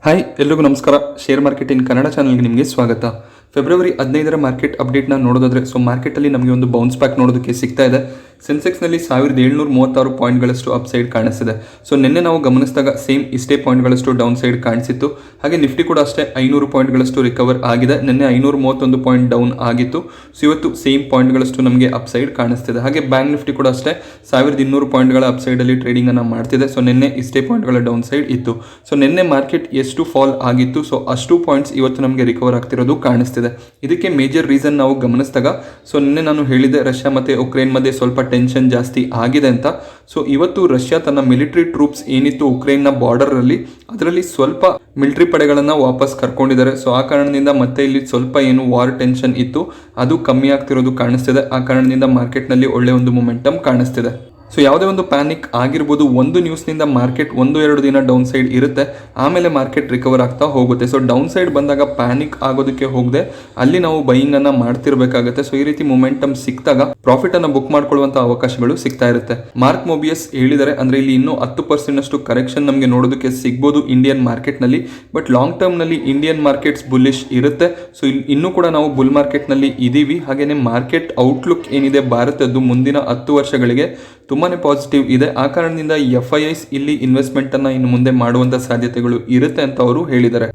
Hi ಎಲ್ರಿಗೂ ನಮಸ್ಕಾರ. Share market in Kannada ಚಾನಲ್ಗೆ ನಿಮಗೆ ಸ್ವಾಗತ. ಫೆಬ್ರವರಿ 15ರ ಮಾರ್ಕೆಟ್ ಅಪ್ಡೇಟ್ನ ನೋಡೋದಾದ್ರೆ ಮಾರ್ಕೆಟಲ್ಲಿ ನಮಗೆ ಒಂದು ಬೌನ್ಸ್ ಬ್ಯಾಕ್ ನೋಡೋದಕ್ಕೆ ಸಿಗ್ತಾ ಇದೆ. ಸೆನ್ಸೆಕ್ಸ್ನಲ್ಲಿ 1736 ಪಾಯಿಂಟ್ಗಳಷ್ಟು ಅಪ್ಸೈಡ್ ಕಾಣಿಸ್ತಿದೆ. ನಿನ್ನೆ ನಾವು ಗಮನಿಸಿದಾಗ ಸೇಮ್ ಇಷ್ಟೇ ಪಾಯಿಂಟ್ಗಳಷ್ಟು ಡೌನ್ ಸೈಡ್ ಕಾಣಿಸಿತ್ತು. ಹಾಗೆ ನಿಫ್ಟಿ ಕೂಡ ಅಷ್ಟೇ 500 ಪಾಯಿಂಟ್ಗಳಷ್ಟು ರಿಕವರ್ ಆಗಿದೆ. ನಿನ್ನೆ 531 ಪಾಯಿಂಟ್ ಡೌನ್ ಆಗಿತ್ತು. ಇವತ್ತು ಸೇಮ್ ಪಾಯಿಂಟ್ಗಳಷ್ಟು ನಮಗೆ ಅಪ್ಸೈಡ್ ಕಾಣಿಸ್ತಿದೆ. ಹಾಗೆ ಬ್ಯಾಂಕ್ ನಿಫ್ಟಿ ಕೂಡ ಅಷ್ಟೇ 1200 ಪಾಯಿಂಟ್ಗಳ ಅಪ್ಸೈಡಲ್ಲಿ ಟ್ರೇಡಿಂಗನ್ನು ಮಾಡ್ತಿದೆ. ನಿನ್ನೆ ಇಷ್ಟೇ ಪಾಯಿಂಟ್ಗಳ ಡೌನ್ ಸೈಡ್ ಇತ್ತು. ನಿನ್ನೆ ಮಾರ್ಕೆಟ್ ಎಷ್ಟು ಫಾಲ್ ಆಗಿತ್ತು ಅಷ್ಟು ಪಾಯಿಂಟ್ಸ್ ಇವತ್ತು ನಮಗೆ ರಿಕವರ್ ಆಗ್ತಿರೋದು ಕಾಣಿಸ್ತಿದೆ. ಇದಕ್ಕೆ ಮೇಜರ್ ರೀಸನ್ ನಾವು ಗಮನಿಸಿದಾಗ ನಿನ್ನೆ ನಾನು ಹೇಳಿದೆ ರಷ್ಯಾ ಮತ್ತು ಉಕ್ರೇನ್ ಮಧ್ಯೆ ಸ್ವಲ್ಪ ಟೆನ್ಷನ್ ಜಾಸ್ತಿ ಆಗಿದೆ ಅಂತ. ಇವತ್ತು ರಷ್ಯಾ ತನ್ನ ಮಿಲಿಟರಿ ಟ್ರೂಪ್ಸ್ ಏನಿತ್ತು ಉಕ್ರೇನ್ನ ಬಾರ್ಡರ್ ಅಲ್ಲಿ ಅದರಲ್ಲಿ ಸ್ವಲ್ಪ ಮಿಲಿಟರಿ ಪಡೆಗಳನ್ನು ವಾಪಸ್ ಕರ್ಕೊಂಡಿದ್ದಾರೆ. ಆ ಕಾರಣದಿಂದ ಮತ್ತೆ ಇಲ್ಲಿ ಸ್ವಲ್ಪ ಏನು ವಾರ್ ಟೆನ್ಷನ್ ಇತ್ತು ಅದು ಕಮ್ಮಿ ಆಗ್ತಿರೋದು ಕಾಣಿಸ್ತಿದೆ. ಆ ಕಾರಣದಿಂದ ಮಾರ್ಕೆಟ್ನಲ್ಲಿ ಒಳ್ಳೆ ಒಂದು ಮೊಮೆಂಟಮ್ ಕಾಣಿಸ್ತಿದೆ. ಯಾವುದೇ ಒಂದು ಪ್ಯಾನಿಕ್ ಆಗಿರ್ಬೋದು, ಒಂದು ನ್ಯೂಸ್ನಿಂದ ಮಾರ್ಕೆಟ್ 1-2 ದಿನ ಡೌನ್ ಸೈಡ್ ಇರುತ್ತೆ, ಆಮೇಲೆ ಮಾರ್ಕೆಟ್ ರಿಕವರ್ ಆಗ್ತಾ ಹೋಗುತ್ತೆ. ಡೌನ್ ಸೈಡ್ ಬಂದಾಗ ಪ್ಯಾನಿಕ್ ಆಗೋದಕ್ಕೆ ಹೋಗದೆ ಅಲ್ಲಿ ನಾವು ಬೈಯಿಂಗ್ ಅನ್ನ ಮಾಡ್ತಿರ್ಬೇಕಾಗುತ್ತೆ. ಈ ರೀತಿ ಮೊಮೆಂಟಮ್ ಸಿಕ್ತಾಗ ಪ್ರಾಫಿಟ್ ಅನ್ನ ಬುಕ್ ಮಾಡ್ಕೊಳ್ಳುವಂತ ಅವಕಾಶಗಳು ಸಿಗ್ತಾ ಇರುತ್ತೆ. ಮಾರ್ಕ್ ಮೊಬಿಯಸ್ ಹೇಳಿದರೆ ಅಂದ್ರೆ ಇಲ್ಲಿ ಇನ್ನೂ 10% ಅಷ್ಟು ಕರೆಕ್ಷನ್ ನಮಗೆ ನೋಡೋದಕ್ಕೆ ಸಿಗ್ಬೋದು ಇಂಡಿಯನ್ ಮಾರ್ಕೆಟ್ ನಲ್ಲಿ. ಬಟ್ ಲಾಂಗ್ ಟರ್ಮ್ ನಲ್ಲಿ ಇಂಡಿಯನ್ ಮಾರ್ಕೆಟ್ಸ್ ಬುಲ್ಲಿಶ್ ಇರುತ್ತೆ. ಇನ್ನೂ ಕೂಡ ನಾವು ಬುಲ್ ಮಾರ್ಕೆಟ್ ನಲ್ಲಿ ಇದೀವಿ. ಹಾಗೇನೆ ಮಾರ್ಕೆಟ್ ಔಟ್ಲುಕ್ ಏನಿದೆ ಭಾರತದ್ದು ಮುಂದಿನ 10 ವರ್ಷಗಳಿಗೆ ತುಂಬಾನೇ ಪಾಸಿಟಿವ್ ಇದೆ. ಆ ಕಾರಣದಿಂದ FIIs ಇಲ್ಲಿ ಇನ್ವೆಸ್ಟ್ಮೆಂಟ್ ಅನ್ನ ಇನ್ನು ಮುಂದೆ ಮಾಡುವಂತ ಸಾಧ್ಯತೆಗಳು ಇರುತ್ತೆ ಅಂತ ಅವರು ಹೇಳಿದ್ದಾರೆ.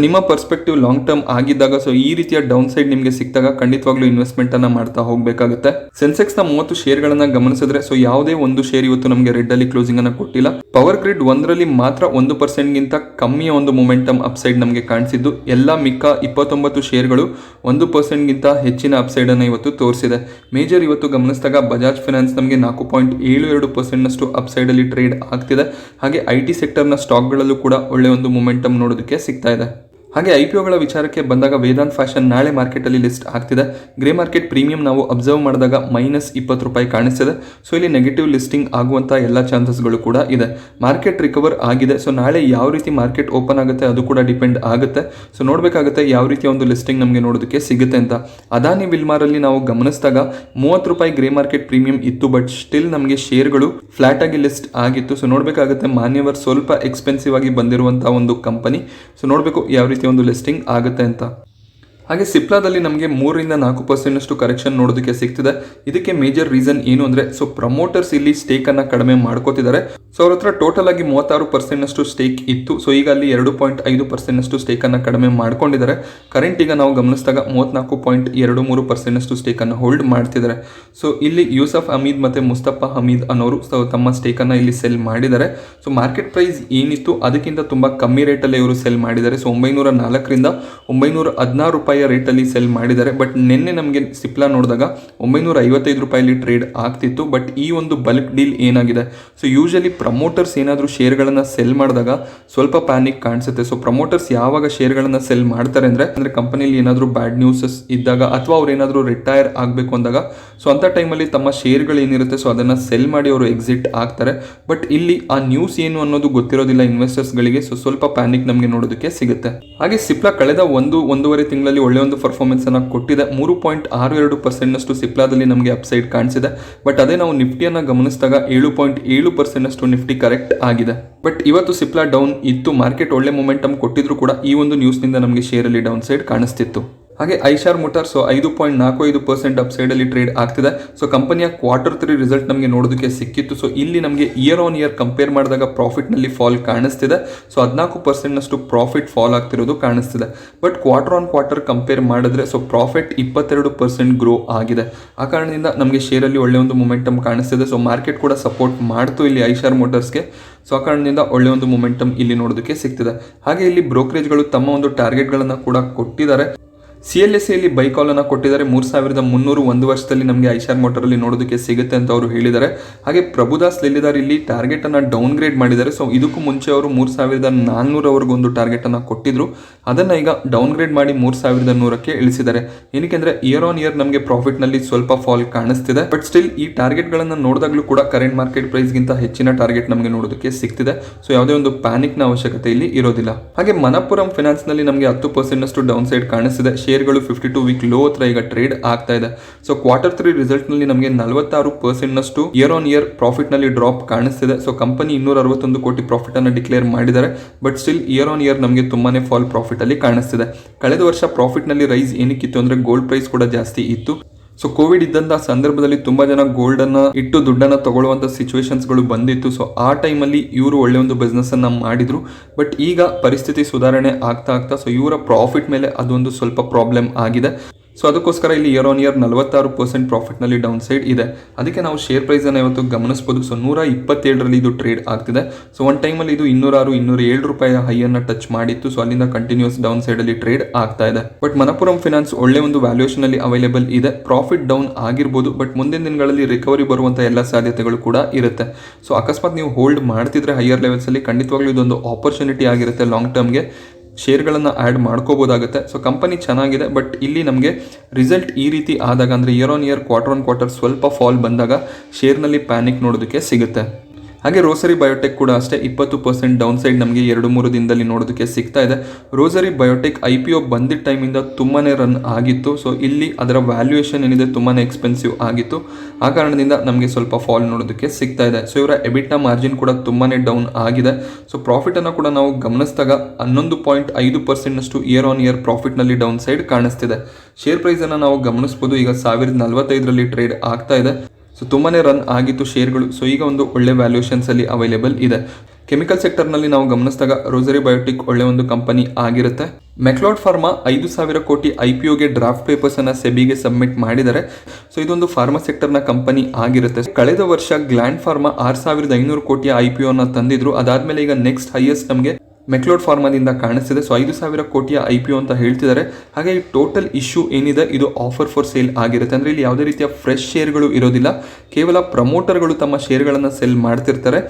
ನಿಮ್ಮ ಪರ್ಸ್ಪೆಕ್ಟಿವ್ ಲಾಂಗ್ ಟರ್ಮ್ ಆಗಿದ್ದಾಗ ಈ ರೀತಿಯ ಡೌನ್ ಸೈಡ್ ನಿಮಗೆ ಸಿಕ್ಕಿದಾಗ ಖಂಡಿತವಾಗ್ಲೂ ಇನ್ವೆಸ್ಟ್ಮೆಂಟ್ ಅನ್ನ ಮಾಡ್ತಾ ಹೋಗಬೇಕಾಗುತ್ತೆ. ಸೆನ್ಸೆಕ್ಸ್ ನ 30 ಶೇರ್ಗಳನ್ನ ಗಮನಿಸಿದ್ರೆ ಯಾವುದೇ ಒಂದು ಶೇರ್ ಇವತ್ತು ನಮಗೆ ರೆಡ್ ಅಲ್ಲಿ ಕ್ಲೋಸಿಂಗ್ ಅನ್ನ ಕೊಟ್ಟಿಲ್ಲ. ಪವರ್ ಗ್ರಿಡ್ 1ರಲ್ಲಿ ಮಾತ್ರ 1% ಗಿಂತ ಕಮ್ಮಿಯ ಒಂದು ಮೊಮೆಂಟಮ್ ಅಪ್ಸೈಡ್ ನಮಗೆ ಕಾಣಿಸಿದ್ದು. ಎಲ್ಲ ಮಿಕ್ಕ 29 ಶೇರ್ಗಳು 1% ಗಿಂತ ಹೆಚ್ಚಿನ ಅಪ್ಸೈಡ್ ಅನ್ನ ಇವತ್ತು ತೋರಿಸಿದೆ. ಮೇಜರ್ ಇವತ್ತು ಗಮನಿಸಿದಾಗ ಬಜಾಜ್ ಫೈನಾನ್ಸ್ ನಮಗೆ 4.72% ನಷ್ಟು ಅಪ್ಸೈಡ್ ಅಲ್ಲಿ ಟ್ರೇಡ್ ಆಗ್ತಿದೆ. ಹಾಗೆ IT ಸೆಕ್ಟರ್ ನ ಸ್ಟಾಕ್ ಗಳಲ್ಲೂ ಕೂಡ ಒಳ್ಳೆ ಒಂದು ಮೊಮೆಂಟಮ್ ನೋಡೋದಕ್ಕೆ ಸಿಗ್ತಾ ಇದೆ. ಹಾಗೆ IPOಗಳ ವಿಚಾರಕ್ಕೆ ಬಂದಾಗ ವೇದಾಂತ್ ಫ್ಯಾಷನ್ ನಾಳೆ ಮಾರ್ಕೆಟ್ ಅಲ್ಲಿ ಲಿಸ್ಟ್ ಆಗ್ತಿದೆ. ಗ್ರೇ ಮಾರ್ಕೆಟ್ ಪ್ರೀಮಿಯಂ ನಾವು ಅಬ್ಸರ್ವ್ ಮಾಡಿದಾಗ -20 ಕಾಣಿಸ್ತಿದೆ. ಇಲ್ಲಿ ನೆಗೆಟಿವ್ ಲಿಸ್ಟಿಂಗ್ ಆಗುವಂತ ಎಲ್ಲ ಚಾನ್ಸಸ್ಗಳು ಕೂಡ ಇದೆ. ಮಾರ್ಕೆಟ್ ರಿಕವರ್ ಆಗಿದೆ. ನಾಳೆ ಯಾವ ರೀತಿ ಮಾರ್ಕೆಟ್ ಓಪನ್ ಆಗುತ್ತೆ ಅದು ಕೂಡ ಡಿಪೆಂಡ್ ಆಗುತ್ತೆ. ನೋಡಬೇಕಾಗುತ್ತೆ ಯಾವ ರೀತಿಯ ಒಂದು ಲಿಸ್ಟಿಂಗ್ ನಮಗೆ ನೋಡೋದಕ್ಕೆ ಸಿಗುತ್ತೆ ಅಂತ. ಅದಾನಿ ವಿಲ್ಮಾರ್ ಅಲ್ಲಿ ನಾವು ಗಮನಿಸಿದಾಗ ₹30 ಗ್ರೇ ಮಾರ್ಕೆಟ್ ಪ್ರೀಮಿಯಂ ಇತ್ತು. ಬಟ್ ಸ್ಟಿಲ್ ನಮಗೆ ಶೇರ್ಗಳು ಫ್ಲಾಟ್ ಆಗಿ ಲಿಸ್ಟ್ ಆಗಿತ್ತು. ನೋಡಬೇಕಾಗುತ್ತೆ ಮಾನ್ಯವರ್ ಸ್ವಲ್ಪ ಎಕ್ಸ್ಪೆನ್ಸಿವ್ ಆಗಿ ಬಂದಿರುವಂತಹ ಒಂದು ಕಂಪನಿ. ನೋಡಬೇಕು ಯಾವ ರೀತಿ ಒಂದು ಲಿಸ್ಟಿಂಗ್ ಆಗುತ್ತೆ ಅಂತ. ಹಾಗೆ ಸಿಪ್ಲಾದಲ್ಲಿ ನಮಗೆ 3-4% ಅಷ್ಟು ಕರೆಕ್ಷನ್ ನೋಡೋದಕ್ಕೆ ಸಿಗ್ತಿದೆ. ಇದಕ್ಕೆ ಮೇಜರ್ ರೀಸನ್ ಏನು ಅಂದ್ರೆ ಪ್ರಮೋಟರ್ಸ್ ಇಲ್ಲಿ ಸ್ಟೇಕ್ ಅನ್ನ ಕಡಿಮೆ ಮಾಡ್ಕೋತಿದ್ದಾರೆ. ಅವ್ರ ಹತ್ರ ಟೋಟಲ್ ಆಗಿ 36% ಅಷ್ಟು ಸ್ಟೇಕ್ ಇತ್ತು. ಈಗ ಅಲ್ಲಿ 2.5% ಅಷ್ಟು ಸ್ಟೇಕ್ ಅನ್ನ ಕಡಿಮೆ ಮಾಡ್ಕೊಂಡಿದ್ದಾರೆ. ಕರೆಂಟ್ ಈಗ ನಾವು ಗಮನಿಸಿದಾಗ 34.23% ಅಷ್ಟು ಸ್ಟೇಕ್ ಅನ್ನು ಹೋಲ್ಡ್ ಮಾಡ್ತಿದ್ದಾರೆ. ಇಲ್ಲಿ ಯೂಸಫ್ ಹಮೀದ್ ಮತ್ತೆ ಮುಸ್ತಫಾ ಹಮೀದ್ ಅನ್ನೋರು ತಮ್ಮ ಸ್ಟೇಕ್ ಅನ್ನ ಇಲ್ಲಿ ಸೆಲ್ ಮಾಡಿದ್ದಾರೆ. ಮಾರ್ಕೆಟ್ ಪ್ರೈಸ್ ಏನಿತ್ತು ಅದಕ್ಕಿಂತ ತುಂಬಾ ಕಮ್ಮಿ ರೇಟ್ ಅಲ್ಲಿ ಇವರು ಸೆಲ್ ಮಾಡಿದ್ದಾರೆ. 904ರಿಂದ 916 ರೇಟ್ ಅಲ್ಲಿ ಸೆಲ್ ಮಾಡಿದ್ದಾರೆ. ಬಟ್ ನಿನ್ನೆ ನಮಗೆ ಸಿಪ್ಲಾ ನೋಡಿದಾಗ 955 ರೂಪಾಯಲ್ಲಿ ಟ್ರೇಡ್ ಆಗ್ತಿತ್ತು. ಬಟ್ ಈ ಒಂದು ಬಲ್ಕ್ ಡೀಲ್ ಏನಾಗಿದೆ, ಯೂಶಲಿ ಪ್ರಮೋಟರ್ಸ್ ಏನಾದರೂ ಶೇರ್ಗಳನ್ನ ಸೆಲ್ ಮಾಡಿದಾಗ ಸ್ವಲ್ಪ ಪ್ಯಾನಿಕ್ ಕಾಣಿಸುತ್ತೆ. ಪ್ರಮೋಟರ್ಸ್ ಯಾವಾಗ ಶೇರ್ಗಳನ್ನ ಸೆಲ್ ಮಾಡ್ತಾರೆ ಅಂದ್ರೆ ಕಂಪನಿಲಿ ಏನಾದರೂ ಬ್ಯಾಡ್ ನ್ಯೂಸಸ್ ಇದ್ದಾಗ ಅಥವಾ ಅವ್ರು ಏನಾದರೂ ರಿಟೈರ್ ಆಗಬೇಕು ಅಂದಾಗ ಅಂತ ಟೈಮಲ್ಲಿ ತಮ್ಮ ಶೇರ್ಗಳು ಏನಿರುತ್ತೆ ಅದನ್ನ ಸೆಲ್ ಮಾಡಿ ಅವರು ಎಕ್ಸಿಟ್ ಆಗ್ತಾರೆ. ಬಟ್ ಇಲ್ಲಿ ಆ ನ್ಯೂಸ್ ಏನು ಅನ್ನೋದು ಗೊತ್ತಿರೋದಿಲ್ಲ ಇನ್ವೆಸ್ಟರ್ಸ್ಗಳಿಗೆ. ಸ್ವಲ್ಪ ಪ್ಯಾನಿಕ್ ನಮಗೆ ನೋಡೋದಕ್ಕೆ ಸಿಗುತ್ತೆ. ಹಾಗೆ ಸಿಪ್ಲಾ ಕಳೆದ 1-1.5 ತಿಂಗಳಲ್ಲಿ ಒಳ್ಳೆ ಒಂದು ಪರ್ಫಾರ್ಮೆನ್ಸ್ ಅನ್ನ ಕೊಟ್ಟಿದೆ. 3.62% ನಷ್ಟು ಸಿಪ್ಲಾದಲ್ಲಿ ನಮಗೆ ಅಪ್ಸೈಡ್ ಕಾಣಿಸಿದೆ. ಬಟ್ ಅದೇ ನಾವು ನಿಫ್ಟಿಯನ್ನ ಗಮನಿಸಿದಾಗ 7.7% ಅಷ್ಟು ನಿಫ್ಟಿ ಕರೆಕ್ಟ್ ಆಗಿದೆ. ಬಟ್ ಇವತ್ತು ಸಿಪ್ಲಾ ಡೌನ್ ಇತ್ತು. ಮಾರ್ಕೆಟ್ ಒಳ್ಳೆ ಮೊಮೆಂಟಮ್ ಕೊಟ್ಟಿದ್ರು ಕೂಡ ಈ ಒಂದು ನ್ಯೂಸ್ ನಿಂದ ನಮಗೆ ಶೇರ್ ಅಲ್ಲಿ ಡೌನ್ ಸೈಡ್ ಕಾಣಿಸ್ತಿತ್ತು. ಹಾಗೆ ಐಶಾರ್ ಮೋಟಾರ್ಸ್ 5.45% ಅಪ್ಸೈಡ್ ಅಲ್ಲಿ ಟ್ರೇಡ್ ಆಗ್ತಿದೆ. ಕಂಪನಿಯ Q3 ರಿಸಲ್ಟ್ ನಮಗೆ ನೋಡೋದಕ್ಕೆ ಸಿಕ್ಕಿತ್ತು. ಇಲ್ಲಿ ನಮಗೆ ಇಯರ್ ಕಂಪೇರ್ ಮಾಡಿದಾಗ ಪ್ರಾಫಿಟ್ ನಲ್ಲಿ ಫಾಲ್ ಕಾಣಿಸ್ತಿದೆ. 14% ನಷ್ಟು ಪ್ರಾಫಿಟ್ ಫಾಲ್ ಆಗ್ತಿರೋದು ಕಾಣಿಸ್ತಿದೆ. ಬಟ್ ಕ್ವಾರ್ಟರ್ ಕಂಪೇರ್ ಮಾಡಿದ್ರೆ ಪ್ರಾಫಿಟ್ 22% ಗ್ರೋ ಆಗಿದೆ. ಆ ಕಾರಣದಿಂದ ನಮಗೆ ಶೇರ್ ಅಲ್ಲಿ ಒಳ್ಳೆ ಒಂದು ಮೊಮೆಂಟಮ್ ಕಾಣಿಸ್ತಿದೆ. ಮಾರ್ಕೆಟ್ ಕೂಡ ಸಪೋರ್ಟ್ ಮಾಡ್ತು ಇಲ್ಲಿ ಐಶಾರ್ ಮೋಟಾರ್ಸ್ಗೆ. ಆ ಕಾರಣದಿಂದ ಒಳ್ಳೆ ಒಂದು ಮೊಮೆಂಟಮ್ ಇಲ್ಲಿ ನೋಡೋದಕ್ಕೆ ಸಿಗ್ತಿದೆ. ಹಾಗೆ ಇಲ್ಲಿ ಬ್ರೋಕರೇಜ್ಗಳು ತಮ್ಮ ಒಂದು ಟಾರ್ಗೆಟ್ಗಳನ್ನು ಕೂಡ ಕೊಟ್ಟಿದ್ದಾರೆ. CLSA ಅಲ್ಲಿ ಬೈ ಕಾಲ್ ಅನ್ನು ಕೊಟ್ಟಿದ್ದಾರೆ. 3300 ಒಂದು ವರ್ಷದಲ್ಲಿ ನಮಗೆ ಐಶಾರ್ ಮೋಟಾರ್ ಅಲ್ಲಿ ನೋಡೋದಕ್ಕೆ ಸಿಗುತ್ತೆ ಅಂತ ಅವರು ಹೇಳಿದ್ದಾರೆ. ಹಾಗೆ ಪ್ರಭುದಾಸ್ ಲೆಲ್ಲಿದಾರ್ ಇಲ್ಲಿ ಟಾರ್ಗೆಟ್ ಅನ್ನ ಡೌನ್ ಗ್ರೇಡ್ ಮಾಡಿದ್ದಾರೆ. ಇದಕ್ಕೂ ಮುಂಚೆ ಅವರು 3400 ಒಂದು ಟಾರ್ಗೆಟ್ ಅನ್ನ ಕೊಟ್ಟಿದ್ರು. ಅದನ್ನ ಈಗ ಡೌನ್ ಗ್ರೇಡ್ ಮಾಡಿ 3100ಕ್ಕೆ ಇಳಿಸಿದ್ದಾರೆ. ಏನಕ್ಕೆ ಇಯರ್ ನಮಗೆ ಪ್ರಾಫಿಟ್ ನಲ್ಲಿ ಸ್ವಲ್ಪ ಫಾಲ್ ಕಾಣಿಸ್ತಿದೆ. ಬಟ್ ಸ್ಟಿಲ್ ಈ ಟಾರ್ಗೆಟ್ ಗಳನ್ನ ನೋಡಿದಾಗಲೂ ಕೂಡ ಕರೆಂಟ್ ಮಾರ್ಕೆಟ್ ಪ್ರೈಸ್ ಗಿಂತ ಹೆಚ್ಚಿನ ಟಾರ್ಗೆಟ್ ನಮಗೆ ನೋಡೋದಕ್ಕೆ ಸಿಗ್ತಿದೆ. ಯಾವುದೇ ಒಂದು ಪ್ಯಾನಿಕ್ ನ ಅವಶ್ಯಕತೆ ಇಲ್ಲಿ ಇರೋದಿಲ್ಲ. ಹಾಗೆ ಮನಪ್ಪುರಂ ಫೈನಾನ್ಸ್ ನಲ್ಲಿ ನಮಗೆ 10% ಅಷ್ಟು ಡೌನ್ ಸೈಡ್ ಕಾಣಿಸ್ತಿದೆ. ಶೇರ್ಗಳು 52 ವೀಕ್ ಲೋ ಹತ್ರ ಈಗ ಟ್ರೇಡ್ ಆಗ್ತಾ ಇದೆ. ಸೊ Q3 ರಿಸಲ್ಟ್ ನಲ್ಲಿ ನಮಗೆ 46% ಇಯರ್ ಆನ್ ಇಯರ್ ಪ್ರಾಫಿಟ್ ನಲ್ಲಿ ಡ್ರಾಪ್ ಕಾಣಿಸ್ತಿದೆ. ಸೊ ಕಂಪನಿ 261 ಕೋಟಿ ಪ್ರಾಫಿಟ್ ಅನ್ನು ಡಿಕ್ಲೇರ್ ಮಾಡಿದ್ದಾರೆ, but still year on year ನಮಗೆ ತುಂಬಾನೇ ಫಾಲ್ ಪ್ರಾಫಿಟ್ ಅಲ್ಲಿ ಕಾಣಿಸ್ತಿದೆ. ಕಳೆದ ವರ್ಷ ಪ್ರಾಫಿಟ್ ನಲ್ಲಿ ರೈಸ್ ಏನಕ್ಕಿತ್ತು ಅಂದ್ರೆ ಗೋಲ್ಡ್ ಪ್ರೈಸ್ ಕೂಡ ಜಾಸ್ತಿ ಇತ್ತು. ಸೊ ಕೋವಿಡ್ ಇದ್ದಂತ ಸಂದರ್ಭದಲ್ಲಿ ತುಂಬಾ ಜನ ಗೋಲ್ಡ್ ಅನ್ನ ಇಟ್ಟು ದುಡ್ಡನ್ನ ತಗೊಳ್ಳುವಂತ ಸಿಚುವೇಶನ್ಸ್ ಗಳು ಬಂದಿತ್ತು. ಸೊ ಆ ಟೈಮಲ್ಲಿ ಇವರು ಒಳ್ಳೆ ಒಂದು ಬಿಸ್ನೆಸ್ ಅನ್ನ ಮಾಡಿದ್ರು. ಬಟ್ ಈಗ ಪರಿಸ್ಥಿತಿ ಸುಧಾರಣೆ ಆಗ್ತಾ ಸೊ ಇವರ ಪ್ರಾಫಿಟ್ ಮೇಲೆ ಅದೊಂದು ಸ್ವಲ್ಪ ಪ್ರಾಬ್ಲಮ್ ಆಗಿದೆ. ಸೊ ಅದಕ್ಕೋಸ್ಕರ ಇಲ್ಲಿ ಇಯರ್ ಆನ್ ಇಯರ್ 46% ಪ್ರಾಫಿಟ್ ನಲ್ಲಿ ಡೌನ್ ಸೈಡ್ ಇದೆ. ಅದಕ್ಕೆ ನಾವು ಶೇರ್ ಪ್ರೈಸ್ ಅನ್ನು ಇವತ್ತು ಗಮನಿಸಬಹುದು. ಸೊ 127ರಲ್ಲಿ ಇದು ಟ್ರೇಡ್ ಆಗ್ತಿದೆ. ಸೊ ಒನ್ ಟೈಮಲ್ಲಿ ಇದು 206, 207 ರೂಪಾಯಿ ಹೈ ಅನ್ನ ಟಚ್ ಮಾಡಿತ್ತು. ಸೊ ಅಲ್ಲಿಂದ ಕಂಟಿನ್ಯೂಸ್ ಡೌನ್ ಸೈಡ್ ಅಲ್ಲಿ ಟ್ರೇಡ್ ಆಗ್ತಾ ಇದೆ. ಬಟ್ ಮನಪುರಂ ಫೈನಾನ್ಸ್ ಒಳ್ಳೆ ಒಂದು ವ್ಯಾಲ್ಯೂಯೇಷನ್ ಅಲ್ಲಿ ಅವೈಲೇಬಲ್ ಇದೆ. ಪ್ರಾಫಿಟ್ ಡೌನ್ ಆಗಿರ್ಬೋದು, ಬಟ್ ಮುಂದಿನ ದಿನಗಳಲ್ಲಿ ರಿಕವರಿ ಬರುವಂತ ಎಲ್ಲ ಸಾಧ್ಯತೆಗಳು ಕೂಡ ಇರುತ್ತೆ. ಸೊ ಅಕಸ್ಮಾತ್ ನೀವು ಹೋಲ್ಡ್ ಮಾಡ್ತಿದ್ರೆ ಹೈಯರ್ ಲೆವೆಲ್ಸ್ ಅಲ್ಲಿ ಖಂಡಿತವಾಗ್ಲೂ ಇದೊಂದು ಆಪರ್ಚುನಿಟಿ ಆಗಿರುತ್ತೆ. ಲಾಂಗ್ ಟರ್ಮ್ಗೆ ಶೇರ್ಗಳನ್ನು ಆ್ಯಡ್ ಮಾಡ್ಕೋಬೋದಾಗುತ್ತೆ. ಸೊ ಕಂಪನಿ ಚೆನ್ನಾಗಿದೆ, ಬಟ್ ಇಲ್ಲಿ ನಮಗೆ ರಿಸಲ್ಟ್ ಈ ರೀತಿ ಆದಾಗ ಅಂದರೆ year on year quarter on quarter ಸ್ವಲ್ಪ ಫಾಲ್ ಬಂದಾಗ ಶೇರ್ನಲ್ಲಿ ಪ್ಯಾನಿಕ್ ನೋಡೋದಕ್ಕೆ ಸಿಗುತ್ತೆ. ಹಾಗೆ ರೋಸರಿ ಬಯೋಟೆಕ್ ಕೂಡ ಅಷ್ಟೇ 20% ಡೌನ್ ಸೈಡ್ ನಮಗೆ 2-3 ದಿನದಲ್ಲಿ ನೋಡೋದಕ್ಕೆ ಸಿಗ್ತಾ ಇದೆ. ರೋಸರಿ ಬಯೋಟೆಕ್ IPO ಬಂದಿದ್ದ ಟೈಮಿಂದ ತುಂಬಾ ರನ್ ಆಗಿತ್ತು. ಸೊ ಇಲ್ಲಿ ಅದರ ವ್ಯಾಲ್ಯೂಯೇಷನ್ ಏನಿದೆ ತುಂಬಾ ಎಕ್ಸ್ಪೆನ್ಸಿವ್ ಆಗಿತ್ತು. ಆ ಕಾರಣದಿಂದ ನಮಗೆ ಸ್ವಲ್ಪ ಫಾಲ್ ನೋಡೋದಕ್ಕೆ ಸಿಗ್ತಾ ಇದೆ. ಸೊ ಇವರ ಎಬಿಟಾ ಮಾರ್ಜಿನ್ ಕೂಡ ತುಂಬಾ ಡೌನ್ ಆಗಿದೆ. ಸೊ ಪ್ರಾಫಿಟನ್ನು ಕೂಡ ನಾವು ಗಮನಿಸಿದಾಗ 11.5% ಇಯರ್ ಆನ್ ಇಯರ್ ಪ್ರಾಫಿಟ್ನಲ್ಲಿ ಡೌನ್ ಸೈಡ್ ಕಾಣಿಸ್ತಿದೆ. ಶೇರ್ ಪ್ರೈಸನ್ನು ನಾವು ಗಮನಿಸ್ಬೋದು. ಈಗ 1045ರಲ್ಲಿ ಟ್ರೇಡ್ ಆಗ್ತಾ ಇದೆ. ಸೊ ತುಂಬಾನೇ ರನ್ ಆಗಿತ್ತು ಶೇರ್ಗಳು. ಸೊ ಈಗ ಒಂದು ಒಳ್ಳೆ ವ್ಯಾಲ್ಯೂಯೇಷನ್ಸ್ ಅಲ್ಲಿ ಅವೈಲೇಬಲ್ ಇದೆ. ಕೆಮಿಕಲ್ ಸೆಕ್ಟರ್ನಲ್ಲಿ ನಾವು ಗಮನಿಸಿದಾಗ ರೋಸರಿ ಬಯೋಟಿಕ್ ಒಳ್ಳೆ ಒಂದು ಕಂಪನಿ ಆಗಿರುತ್ತೆ. ಮೆಕ್ಲಾಡ್ ಫಾರ್ಮಾ 5,000 ಕೋಟಿ IPOಗೆ ಡ್ರಾಫ್ಟ್ ಪೇಪರ್ಸ್ ಅನ್ನ ಸೆಬಿಗೆ ಸಬ್ಮಿಟ್ ಮಾಡಿದ್ದಾರೆ. ಸೊ ಇದೊಂದು ಫಾರ್ಮಾ ಸೆಕ್ಟರ್ನ ಕಂಪನಿ ಆಗಿರುತ್ತೆ. ಕಳೆದ ವರ್ಷ ಗ್ಲ್ಯಾಂಡ್ ಫಾರ್ಮಾ 6,500 ಕೋಟಿಯ IPO ಅನ್ನ ತಂದಿದ್ರು. ಅದಾದ್ಮೇಲೆ ಈಗ ನೆಕ್ಸ್ಟ್ ಹೈಯೆಸ್ಟ್ ನಮಗೆ ಮೆಕ್ಲೋಡ್ ಫಾರ್ಮಾದಿಂದ ಕಾಣಿಸ್ತಿದೆ. ಸೊ 5,000 ಕೋಟಿಯ IPO ಅಂತ ಹೇಳ್ತಿದ್ದಾರೆ. ಹಾಗೆ ಈ ಟೋಟಲ್ ಇಶ್ಯೂ ಏನಿದೆ ಇದು ಆಫರ್ ಫಾರ್ ಸೇಲ್ ಆಗಿರುತ್ತೆ. ಅಂದರೆ ಇಲ್ಲಿ ಯಾವುದೇ ರೀತಿಯ ಫ್ರೆಶ್ ಶೇರ್ಗಳು ಇರೋದಿಲ್ಲ, ಕೇವಲ ಪ್ರಮೋಟರ್ಗಳು ತಮ್ಮ ಶೇರ್ಗಳನ್ನು ಸೆಲ್ ಮಾಡ್ತಿರ್ತಾರೆ.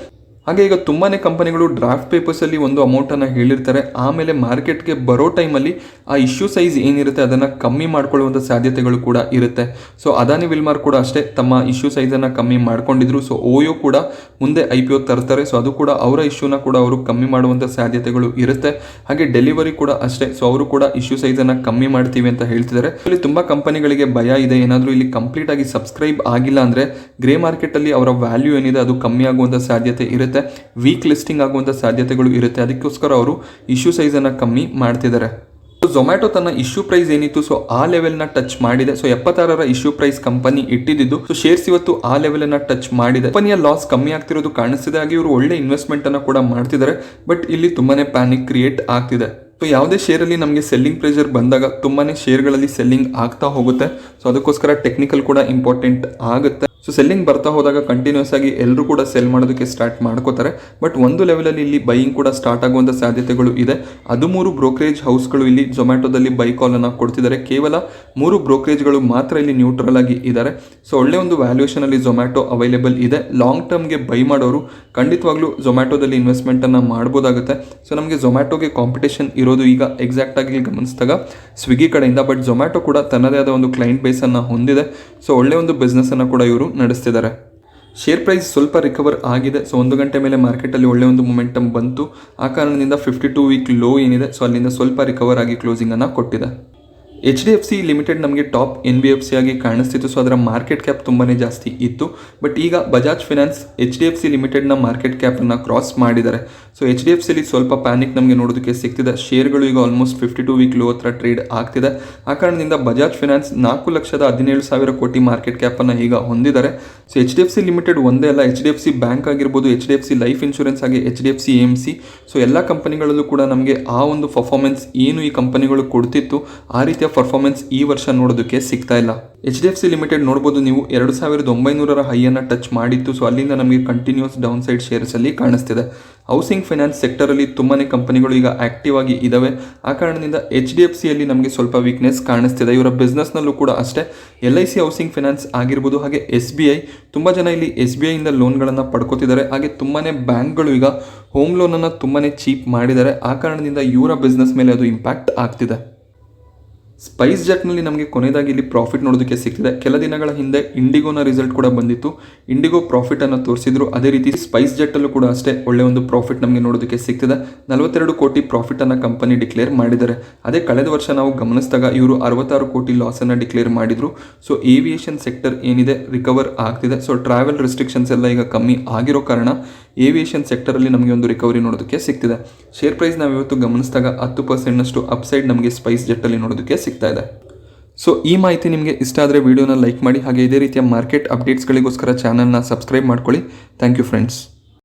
ಹಾಗೆ ಈಗ ತುಂಬಾ ಕಂಪನಿಗಳು ಡ್ರಾಫ್ಟ್ ಪೇಪರ್ಸಲ್ಲಿ ಒಂದು ಅಮೌಂಟನ್ನು ಹೇಳಿರ್ತಾರೆ, ಆಮೇಲೆ ಮಾರ್ಕೆಟ್ಗೆ ಬರೋ ಟೈಮಲ್ಲಿ ಆ ಇಶ್ಯೂ ಸೈಜ್ ಏನಿರುತ್ತೆ ಅದನ್ನು ಕಮ್ಮಿ ಮಾಡ್ಕೊಳ್ಳುವಂಥ ಸಾಧ್ಯತೆಗಳು ಕೂಡ ಇರುತ್ತೆ. ಸೊ ಅದಾನಿ ವಿಲ್ಮಾರ್ ಕೂಡ ಅಷ್ಟೇ ತಮ್ಮ ಇಶ್ಯೂ ಸೈಜನ್ನು ಕಮ್ಮಿ ಮಾಡ್ಕೊಂಡಿದ್ರು. ಸೊ ಓಯೋ ಕೂಡ ಮುಂದೆ IPO ತರ್ತಾರೆ. ಸೊ ಅದು ಕೂಡ ಅವರ ಇಶ್ಯೂನ ಕೂಡ ಅವರು ಕಮ್ಮಿ ಮಾಡುವಂಥ ಸಾಧ್ಯತೆಗಳು ಇರುತ್ತೆ. ಹಾಗೆ ಡೆಲಿವರಿ ಕೂಡ ಅಷ್ಟೇ. ಸೊ ಅವರು ಕೂಡ ಇಶ್ಯೂ ಸೈಜನ್ನು ಕಮ್ಮಿ ಮಾಡ್ತೀವಿ ಅಂತ ಹೇಳ್ತಿದ್ದಾರೆ. ಇಲ್ಲಿ ತುಂಬ ಕಂಪನಿಗಳಿಗೆ ಭಯ ಇದೆ, ಏನಾದರೂ ಇಲ್ಲಿ ಕಂಪ್ಲೀಟ್ ಆಗಿ ಸಬ್ಸ್ಕ್ರೈಬ್ ಆಗಿಲ್ಲ ಅಂದರೆ ಗ್ರೇ ಮಾರ್ಕೆಟಲ್ಲಿ ಅವರ ವ್ಯಾಲ್ಯೂ ಏನಿದೆ ಅದು ಕಮ್ಮಿ ಆಗುವಂಥ ಸಾಧ್ಯತೆ ಇರುತ್ತೆ, ವೀಕ್ ಲಿಸ್ಟಿಂಗ್ ಆಗುವಂಥ ಸಾಧ್ಯತೆಗಳು ಇರುತ್ತೆ. ಅದಕ್ಕೋಸ್ಕರ ಅವರು ಇಶ್ಯೂ ಸೈಜನ್ನು ಕಮ್ಮಿ ಮಾಡ್ತಿದ್ದಾರೆ. ಝೊಮ್ಯಾಟೊ ತನ್ನ ಇಶ್ಯೂ ಪ್ರೈಸ್ ಏನಿತ್ತು ಸೊ ಆ ಲೆವೆಲ್ನ ಟಚ್ ಮಾಡಿದೆ. ಸೊ 76ರ ಇಶ್ಯೂ ಪ್ರೈಸ್ ಕಂಪನಿ ಇಟ್ಟಿದ್ದು. ಸೊ ಶೇರ್ಸ್ ಇವತ್ತು ಆ ಲೆವೆಲ್ ಅನ್ನ ಟಚ್ ಮಾಡಿದೆ. ಕಂಪನಿಯ ಲಾಸ್ ಕಮ್ಮಿ ಆಗ್ತಿರೋದು ಕಾಣಿಸ್ತಿದೆ. ಹಾಗೆ ಇವರು ಒಳ್ಳೆ ಇನ್ವೆಸ್ಟ್ಮೆಂಟ್ ಅನ್ನ ಕೂಡ ಮಾಡ್ತಿದ್ದಾರೆ. ಬಟ್ ಇಲ್ಲಿ ತುಂಬಾನೇ ಪ್ಯಾನಿಕ್ ಕ್ರಿಯೇಟ್ ಆಗ್ತಿದೆ. ಸೊ ಯಾವುದೇ ಶೇರಲ್ಲಿ ನಮಗೆ ಸೆಲ್ಲಿಂಗ್ ಪ್ರೆಷರ್ ಬಂದಾಗ ತುಂಬಾನೇ ಶೇರ್ಗಳಲ್ಲಿ ಸೆಲ್ಲಿಂಗ್ ಆಗ್ತಾ ಹೋಗುತ್ತೆ. ಸೊ ಅದಕ್ಕೋಸ್ಕರ ಟೆಕ್ನಿಕಲ್ ಕೂಡ ಇಂಪಾರ್ಟೆಂಟ್ ಆಗುತ್ತೆ. ಸೊ ಸೆಲ್ಲಿಂಗ್ ಬರ್ತಾ ಹೋದಾಗ ಕಂಟಿನ್ಯೂಸ್ ಆಗಿ ಎಲ್ಲರೂ ಕೂಡ ಸೆಲ್ ಮಾಡೋದಕ್ಕೆ ಸ್ಟಾರ್ಟ್ ಮಾಡ್ಕೋತಾರೆ. ಬಟ್ ಒಂದು ಲೆವೆಲಲ್ಲಿ ಇಲ್ಲಿ ಬೈಯಿಂಗ್ ಕೂಡ ಸ್ಟಾರ್ಟ್ ಆಗುವಂಥ ಸಾಧ್ಯತೆಗಳು ಇದೆ. 13 ಬ್ರೋಕರೇಜ್ ಹೌಸ್ಗಳು ಇಲ್ಲಿ ಝೊಮ್ಯಾಟೊದಲ್ಲಿ ಬೈ ಕಾಲ್ ಅನ್ನು ಕೊಡ್ತಿದ್ದಾರೆ. ಕೇವಲ 3 ಬ್ರೋಕರೇಜ್ಗಳು ಮಾತ್ರ ಇಲ್ಲಿ ನ್ಯೂಟ್ರಲ್ ಆಗಿ ಇದ್ದಾರೆ. ಸೊ ಒಳ್ಳೆ ಒಂದು ವ್ಯಾಲ್ಯೂಯೇಷನ್ ಅಲ್ಲಿ ಝೊಮ್ಯಾಟೊ ಅವೈಲೇಬಲ್ ಇದೆ. ಲಾಂಗ್ ಟರ್ಮ್ಗೆ ಬೈ ಮಾಡೋರು ಖಂಡಿತವಾಗ್ಲೂ ಝೊಮ್ಯಾಟೊದಲ್ಲಿ ಇನ್ವೆಸ್ಟ್ಮೆಂಟ್ ಅನ್ನ ಮಾಡ್ಬೋದಾಗುತ್ತೆ. ಸೊ ನಮಗೆ ಝೊಮ್ಯಾಟೊಗೆ ಕಾಂಪಿಟೇಷನ್ ಇರೋದು ಈಗ ಎಕ್ಸಾಕ್ಟ್ ಆಗಿ ಗಮನಿಸಿದಾಗ ಸ್ವಿಗ್ಗಿ ಕಡೆಯಿಂದ. ಬಟ್ ಝೊಮ್ಯಾಟೊ ಕೂಡ ತನ್ನದೇ ಆದ ಒಂದು ಕ್ಲೈಂಟ್ ಬೇಸ್ ಅನ್ನ ಹೊಂದಿದೆ. ಸೊ ಒಳ್ಳೆ ಒಂದು ಬಿಸ್ನೆಸ್ ಅನ್ನ ಕೂಡ ಇವರು ನಡೆಸ್ತಿದ್ದಾರೆ. ಶೇರ್ ಪ್ರೈಸ್ ಸ್ವಲ್ಪ ರಿಕವರ್ ಆಗಿದೆ. ಸೊ 1 ಗಂಟೆ ಮೇಲೆ ಮಾರ್ಕೆಟಲ್ಲಿ ಒಳ್ಳೆ ಒಂದು ಮೊಮೆಂಟಮ್ ಬಂತು. ಆ ಕಾರಣದಿಂದ 52 ವೀಕ್ ಲೋ ಏನಿದೆ ಸೊ ಅಲ್ಲಿಂದ ಸ್ವಲ್ಪ ರಿಕವರ್ ಆಗಿ ಕ್ಲೋಸಿಂಗ್ ಅನ್ನ ಕೊಟ್ಟಿದೆ. HDFC ಲಿಮಿಟೆಡ್ ನಮಗೆ ಟಾಪ್ NBFC ಆಗಿ ಕಾಣಿಸ್ತಿತ್ತು. ಸೊ ಅದರ ಮಾರ್ಕೆಟ್ ಕ್ಯಾಪ್ ತುಂಬಾನೇ ಜಾಸ್ತಿ ಇತ್ತು. ಬಟ್ ಈಗ ಬಜಾಜ್ ಫಿನಾನ್ಸ್ HDFC ಲಿಮಿಟೆಡ್ನ ಮಾರ್ಕೆಟ್ ಕ್ಯಾಪನ್ನು ಕ್ರಾಸ್ ಮಾಡಿದ್ದಾರೆ. ಸೊ HDFCಲಿ ಸ್ವಲ್ಪ ಪ್ಯಾನಿಕ್ ನಮಗೆ ನೋಡೋದಕ್ಕೆ ಸಿಗ್ತಿದೆ. ಶೇರ್ಗಳು ಈಗ ಆಲ್ಮೋಸ್ಟ್ 52 ವೀಕ್ ಲೋ ಹತ್ರ ಟ್ರೇಡ್ ಆಗ್ತಿದೆ. ಆ ಕಾರಣದಿಂದ ಬಜಾಜ್ ಫಿನಾನ್ಸ್ 4,17,000 ಕೋಟಿ ಮಾರ್ಕೆಟ್ ಕ್ಯಾಪನ್ನು ಈಗ ಹೊಂದಿದ್ದಾರೆ. ಸೊ HDFC ಲಿಮಿಟೆಡ್ ಒಂದೇ ಅಲ್ಲ, HDFC ಬ್ಯಾಂಕ್ ಆಗಿರ್ಬೋದು, HDFC ಲೈಫ್ ಇನ್ಶೂರೆನ್ಸ್ ಹಾಗೆ HDFC AMC ಸೊ ಎಲ್ಲ ಕಂಪನಿಗಳಲ್ಲೂ ಕೂಡ ನಮಗೆ ಆ ಒಂದು ಪರ್ಫಾರ್ಮೆನ್ಸ್ ಏನು ಈ ಕಂಪನಿಗಳು ಕೊಡ್ತಿತ್ತು ಆ ರೀತಿಯ ಪರ್ಫಾರ್ಮೆನ್ಸ್ ಈ ವರ್ಷ ನೋಡೋದಕ್ಕೆ ಸಿಗ್ತಾ ಇಲ್ಲ. HDFC ಲಿಮಿಟೆಡ್ ನೋಡ್ಬೋದು ನೀವು 2,900ರ ಹೈಯನ್ನು ಟಚ್ ಮಾಡಿತ್ತು. ಸೊ ಅಲ್ಲಿಂದ ನಮಗೆ ಕಂಟಿನ್ಯೂಸ್ ಡೌನ್ ಸೈಡ್ ಶೇರ್ಸ್ ಅಲ್ಲಿ ಕಾಣಿಸ್ತಿದೆ. ಹೌಸಿಂಗ್ ಫೈನಾನ್ಸ್ ಸೆಕ್ಟರಲ್ಲಿ ತುಂಬಾನೇ ಕಂಪನಿಗಳು ಈಗ ಆಕ್ಟಿವ್ ಆಗಿ ಇದಾವೆ. ಆ ಕಾರಣದಿಂದ HDFCಯಲ್ಲಿ ನಮಗೆ ಸ್ವಲ್ಪ ವೀಕ್ನೆಸ್ ಕಾಣಿಸ್ತಿದೆ. ಇವರ ಬಿಸ್ನೆಸ್ನಲ್ಲೂ ಕೂಡ ಅಷ್ಟೇ. LIC ಹೌಸಿಂಗ್ ಫೈನಾನ್ಸ್ ಆಗಿರ್ಬೋದು, ಹಾಗೆ SBI ತುಂಬ ಜನ ಇಲ್ಲಿ SBI ಇಂದ ಲೋನ್ಗಳನ್ನು ಪಡ್ಕೋತಿದ್ದಾರೆ. ಹಾಗೆ ತುಂಬಾನೇ ಬ್ಯಾಂಕ್ಗಳು ಈಗ ಹೋಮ್ ಲೋನನ್ನು ತುಂಬಾನೇ ಚೀಪ್ ಮಾಡಿದ್ದಾರೆ. ಆ ಕಾರಣದಿಂದ ಇವರ ಬಿಸ್ನೆಸ್ ಮೇಲೆ ಅದು ಇಂಪ್ಯಾಕ್ಟ್ ಆಗ್ತಿದೆ. ಸ್ಪೈಸ್ ಜೆಟ್ನಲ್ಲಿ ನಮಗೆ ಕೊನೆಯದಾಗಿ ಇಲ್ಲಿ ಪ್ರಾಫಿಟ್ ನೋಡೋದಕ್ಕೆ ಸಿಗ್ತಿದೆ. ಕೆಲ ದಿನಗಳ ಹಿಂದೆ ಇಂಡಿಗೋನ ರಿಸಲ್ಟ್ ಕೂಡ ಬಂದಿತ್ತು. ಇಂಡಿಗೋ ಪ್ರಾಫಿಟನ್ನು ತೋರಿಸಿದ್ರು. ಅದೇ ರೀತಿ ಸ್ಪೈಸ್ ಜೆಟ್ಟಲ್ಲೂ ಕೂಡ ಅಷ್ಟೇ ಒಳ್ಳೆ ಒಂದು ಪ್ರಾಫಿಟ್ ನಮಗೆ ನೋಡೋದಕ್ಕೆ ಸಿಗ್ತಿದೆ. 42 ಕೋಟಿ ಪ್ರಾಫಿಟನ್ನು ಕಂಪನಿ ಡಿಕ್ಲೇರ್ ಮಾಡಿದ್ದಾರೆ. ಅದೇ ಕಳೆದ ವರ್ಷ ನಾವು ಗಮನಿಸಿದಾಗ ಇವರು 66 ಕೋಟಿ ಲಾಸನ್ನು ಡಿಕ್ಲೇರ್ ಮಾಡಿದರು. ಸೊ ಏವಿಯೇಷನ್ ಸೆಕ್ಟರ್ ಏನಿದೆ ರಿಕವರ್ ಆಗ್ತಿದೆ. ಸೊ ಟ್ರಾವೆಲ್ ರೆಸ್ಟ್ರಿಕ್ಷನ್ಸ್ ಎಲ್ಲ ಈಗ ಕಮ್ಮಿ ಆಗಿರೋ ಕಾರಣ ಏವಿಯೇಷನ್ ಸೆಕ್ಟರಲ್ಲಿ ನಮಗೆ ಒಂದು ರಿಕವರಿ ನೋಡೋದಕ್ಕೆ ಸಿಗ್ತಿದೆ. ಶೇರ್ ಪ್ರೈಸ್ ನಾವು ಇವತ್ತು ಗಮನಿಸಿದಾಗ 10%ನಷ್ಟು ಅಪ್ಸೈಡ್ ನಮಗೆ ಸ್ಪೈಸ್ ಜೆಟ್ಟಲ್ಲಿ ನೋಡೋದಕ್ಕೆ ಸಿಗ್ತಾ ಇದೆ. ಸೊ ಈ ಮಾಹಿತಿ ನಿಮಗೆ ಇಷ್ಟ ಆದರೆ ವಿಡಿಯೋನ ಲೈಕ್ ಮಾಡಿ, ಹಾಗೆ ಇದೇ ರೀತಿಯ ಮಾರ್ಕೆಟ್ ಅಪ್ಡೇಟ್ಸ್ಗಳಿಗೋಸ್ಕರ ಚಾನಲ್ನ ಸಬ್ಸ್ಕ್ರೈಬ್ ಮಾಡ್ಕೊಳ್ಳಿ. Thank you friends.